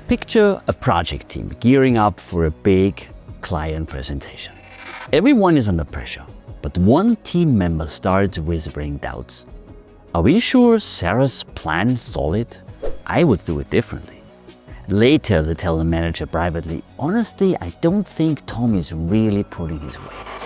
Picture a project team gearing up for a big client presentation. Everyone is under pressure, but one team member starts whispering doubts. Are we sure Sarah's plan is solid? I would do it differently. Later, they tell the manager privately, honestly, I don't think Tom is really pulling his weight.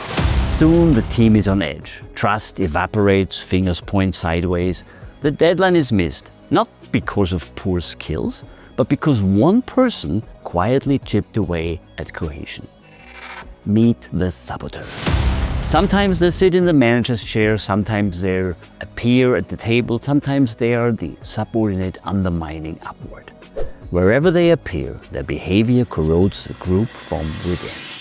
Soon the team is on edge. Trust evaporates, fingers point sideways. The deadline is missed, not because of poor skills, but because one person quietly chipped away at cohesion. Meet the saboteur. Sometimes they sit in the manager's chair, sometimes they appear at the table, sometimes they are the subordinate undermining upward. Wherever they appear, their behavior corrodes the group from within.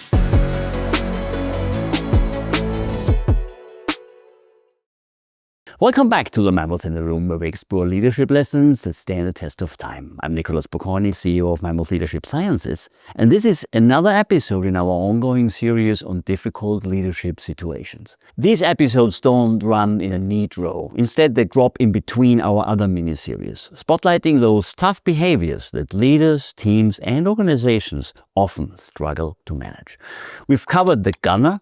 Welcome back to the Mammoth in the Room, where we explore leadership lessons that stand the test of time. I'm Nicholas Bocconi, CEO of Mammoth Leadership Sciences, and this is another episode in our ongoing series on difficult leadership situations. These episodes don't run in a neat row. Instead, they drop in between our other mini-series, spotlighting those tough behaviors that leaders, teams, and organizations often struggle to manage. We've covered the gunner,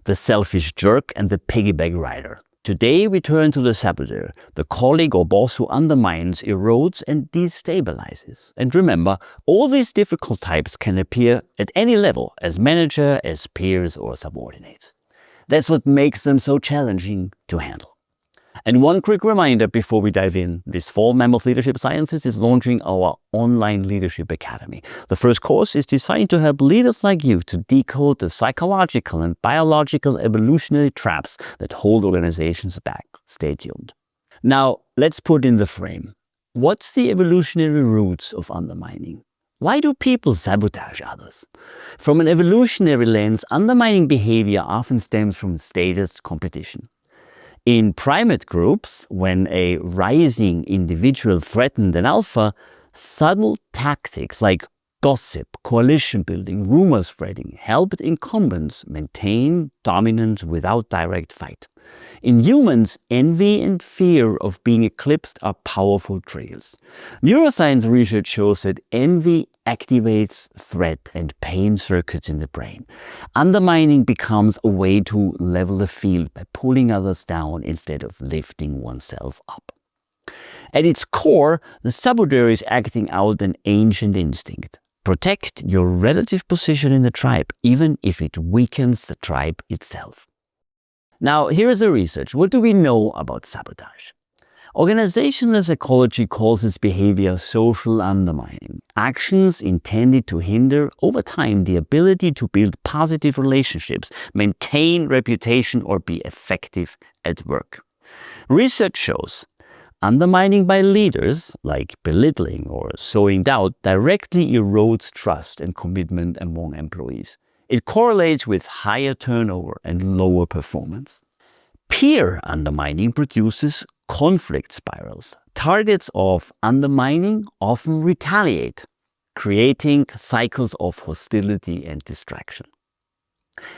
the selfish jerk, and the piggyback rider. Today we turn to the saboteur, the colleague or boss who undermines, erodes and destabilizes. And remember, all these difficult types can appear at any level, as manager, as peers or subordinates. That's what makes them so challenging to handle. And one quick reminder before we dive in, this fall Mammoth Leadership Sciences is launching our online leadership academy. The first course is designed to help leaders like you to decode the psychological and biological evolutionary traps that hold organizations back. Stay tuned. Now, let's put in the frame. What's the evolutionary roots of undermining? Why do people sabotage others? From an evolutionary lens, undermining behavior often stems from status competition. In primate groups, when a rising individual threatened an alpha, subtle tactics like gossip, coalition building, rumor spreading helped incumbents maintain dominance without direct fight. In humans, envy and fear of being eclipsed are powerful triggers. Neuroscience research shows that envy activates threat and pain circuits in the brain. Undermining becomes a way to level the field by pulling others down instead of lifting oneself up. At its core, the saboteur is acting out an ancient instinct. Protect your relative position in the tribe, even if it weakens the tribe itself. Now, here is the research. What do we know about sabotage? Organizational psychology calls this behavior social undermining, actions intended to hinder, over time, the ability to build positive relationships, maintain reputation, or be effective at work. Research shows undermining by leaders, like belittling or sowing doubt, directly erodes trust and commitment among employees. It correlates with higher turnover and lower performance. Peer undermining produces conflict spirals. Targets of undermining often retaliate, creating cycles of hostility and distraction.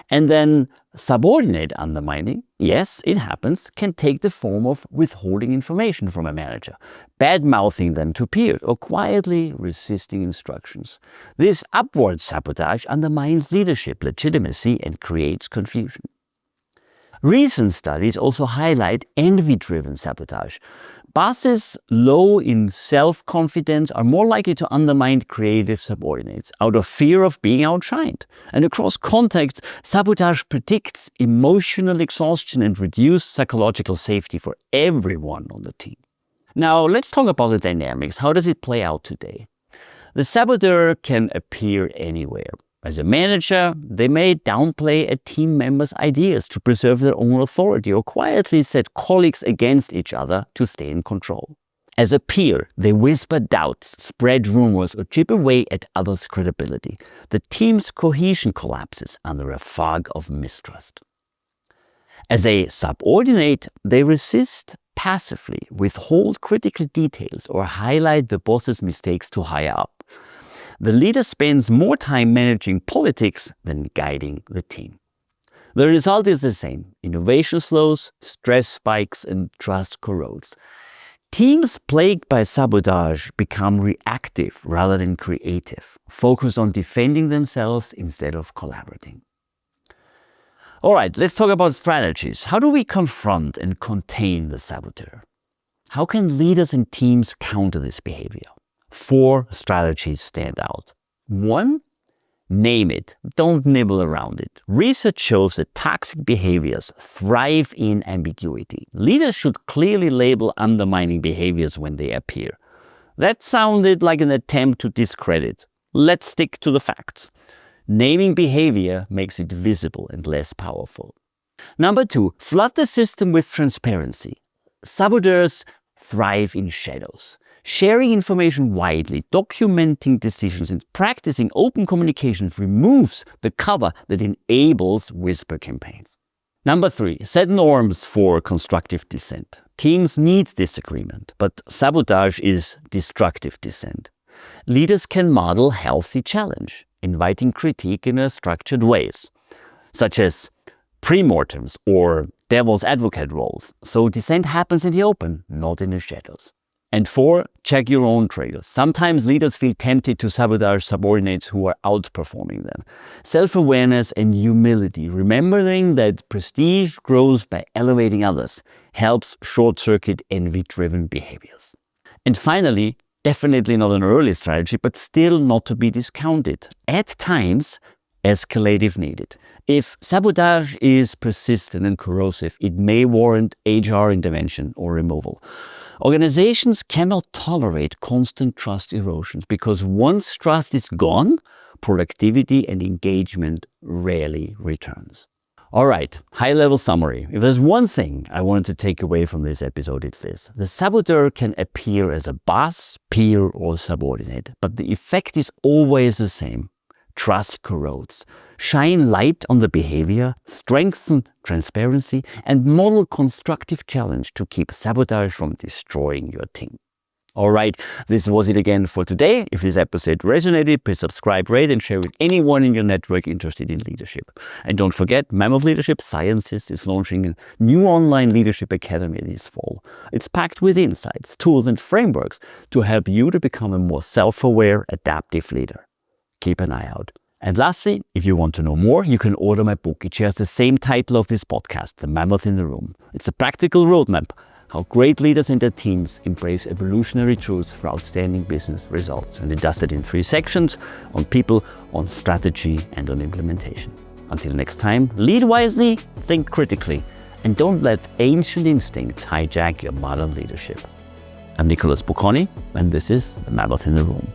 And then subordinate undermining, yes, it happens, can take the form of withholding information from a manager, bad-mouthing them to peers, or quietly resisting instructions. This upward sabotage undermines leadership legitimacy and creates confusion. Recent studies also highlight envy-driven sabotage. Bosses low in self-confidence are more likely to undermine creative subordinates out of fear of being outshined. And across contexts, sabotage predicts emotional exhaustion and reduced psychological safety for everyone on the team. Now, let's talk about the dynamics. How does it play out today? The saboteur can appear anywhere. As a manager, they may downplay a team member's ideas to preserve their own authority or quietly set colleagues against each other to stay in control. As a peer, they whisper doubts, spread rumors, or chip away at others' credibility. The team's cohesion collapses under a fog of mistrust. As a subordinate, they resist passively, withhold critical details, or highlight the boss's mistakes to higher up. The leader spends more time managing politics than guiding the team. The result is the same. Innovation slows, stress spikes, and trust corrodes. Teams plagued by sabotage become reactive rather than creative, focused on defending themselves instead of collaborating. All right, let's talk about strategies. How do we confront and contain the saboteur? How can leaders and teams counter this behavior? 4 strategies stand out. 1, name it. Don't nibble around it. Research shows that toxic behaviors thrive in ambiguity. Leaders should clearly label undermining behaviors when they appear. That sounded like an attempt to discredit. Let's stick to the facts. Naming behavior makes it visible and less powerful. Number 2, flood the system with transparency. Saboteurs thrive in shadows. Sharing information widely, documenting decisions, and practicing open communications removes the cover that enables whisper campaigns. Number 3, set norms for constructive dissent. Teams need disagreement, but sabotage is destructive dissent. Leaders can model healthy challenge, inviting critique in a structured ways, such as pre-mortems or devil's advocate roles, so dissent happens in the open, not in the shadows. And 4, check your own triggers. Sometimes leaders feel tempted to sabotage subordinates who are outperforming them. Self-awareness and humility, remembering that prestige grows by elevating others, helps short-circuit envy-driven behaviors. And finally, definitely not an early strategy, but still not to be discounted. At times, escalate if needed. If sabotage is persistent and corrosive, it may warrant HR intervention or removal. Organizations cannot tolerate constant trust erosions because once trust is gone, productivity and engagement rarely returns. All right, high-level summary. If there's one thing I wanted to take away from this episode, it's this. The saboteur can appear as a boss, peer, or subordinate, but the effect is always the same. Trust corrodes. Shine light on the behavior, strengthen transparency, and model constructive challenge to keep sabotage from destroying your team. All right, this was it again for today. If this episode resonated, please subscribe, rate, and share with anyone in your network interested in leadership. And don't forget, Mammoth Leadership Sciences is launching a new online leadership academy this fall. It's packed with insights, tools, and frameworks to help you to become a more self-aware, adaptive leader. Keep an eye out. And lastly, if you want to know more, you can order my book. It shares the same title of this podcast, The Mammoth in the Room. It's a practical roadmap how great leaders and their teams embrace evolutionary truths for outstanding business results. And it does that in 3 sections on people, on strategy, and on implementation. Until next time, lead wisely, think critically, and don't let ancient instincts hijack your modern leadership. I'm Nicholas Bocconi, and this is The Mammoth in the Room.